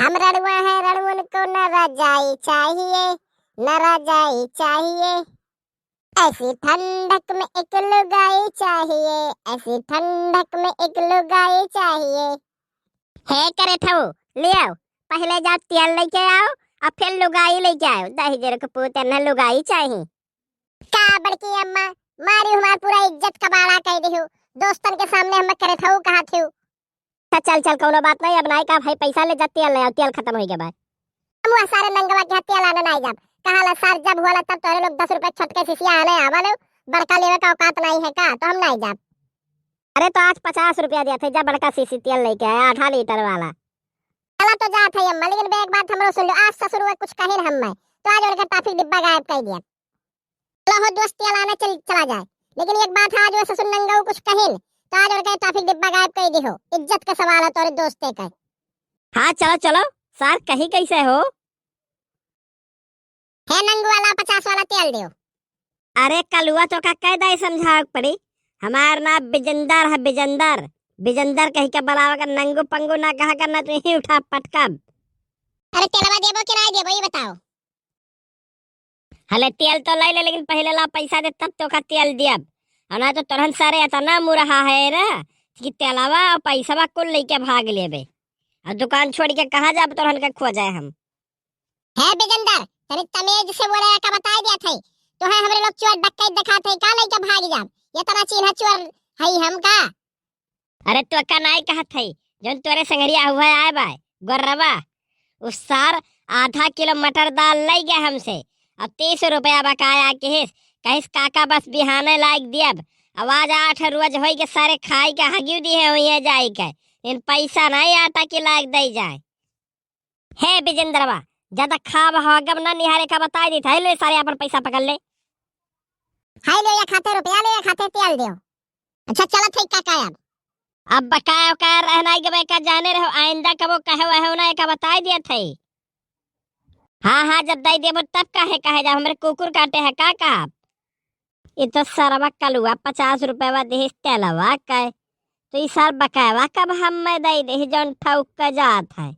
हम रड़ुआ है, रड़ुअन को न रजाई चाहिए, न रजाई चाहिए। ऐसी ठंडक में एक लुगाई चाहिए, ऐसी ठंडक में एक लुगाई चाहिए। है करे थो ले आओ, पहले जा तेल लेके आओ और फिर लुगाई लेके आओ। दही जर के पूते न लुगाई चाहिए। का बड़की अम्मा मारी हमार पूरा इज्जत कबाड़ा कह दिहु। दोस्तन के सामने हम करे थो कहा थी। चल चल कोनो बात नहीं, अब नाई का भाई पैसा ले जा तेल ले आओ, तेल खत्म हो गया भाई। हम सारे नंगवा के तेल आने नहीं जब कहाला सर जब होला तब तोरे लोग 10 रुपए छटके सिसिया आने आवालो। बड़का लेवे का औकात नहीं है का तो हम नहीं जाब। अरे तो आज 50 रुपया दिया थे, जब बड़का सीसी तेल लेके आया 8 लीटर वाला। चला तो जात है अम्मा, लेकिन एक बात हमरो सुन लो, आज ससुर हुआ कुछ कहे हम मैं तो आज उनका ट्रैफिक डिब्बा गायब कर दिया। चलो हो दोस्त तेल आने चला जाए, लेकिन एक बात है आज वो ससुर नंगा कुछ कहे तो आज उनका ट्रैफिक डिब्बा गायब कर दी हो। इज्जत का सवाल है तोरे दोस्ते का। हाँ चलो चलो सर, कहीं कैसे हो? है नंगू वाला 50 वाला तेल दियो। अरे कलुआ तो का कायदा समझाव पड़ी। हमार ना बिजंदर है, बिजंदर बिजंदर कहीं के बलावा का नंगू पंगू ना कहा करना तो ही उठा पटकब। अरे तेलवा देबो कि नहीं देबो ये बताओ। हले तेल तो ले ले, लेकिन पहले ला पैसा दे तब तो का तेल दियब। ना तो तुरंत सारे इतना मुरहा है ना कि तेलवा और पैसा कुल लेके भाग लेबे और दुकान छोड़ के कहा जाब तुरंत के खो जाए हम। है बिजंदर तनी तमीज से बोले का बता दिया थे तो है हमरे लोग चोर डकैत दिखा थे का लेके भाग जाब। ये तना चिन्ह चोर है हम का। अरे तो का नहीं कहा थे जन तोरे संगरिया हुआ आए बाय गोरवा उस सार आधा किलो मटर दाल ले गया हमसे और 30 रुपया बकाया कहिस काका बस बिहाने लायक दियब। आवाज 8 रोज होई के सारे खाई के हगियो दिए होइए जाई के इन पैसा नहीं आता कि लायक दे जाए। हे बिजेंद्रवा ज्यादा खाब हगब ना निहारे का बता दी था ले सारे अपन पैसा पकड़ ले। हाय ले या खाते रुपया ले या खाते तेल दियो। अच्छा चला थे काका अब बकाया का रहना के का जाने रहो आइंदा कबो कहे वह ना का बता दिया थे। हाँ हाँ जब दई देबो तब कहे जब हमरे कुकुर काटे है का कहा। ये तो सरवा कलुआ 50 रुपया देहिस तेलवा का तो इस साल बकाया कब हम मैं दई दे जौन ठौक का जात है।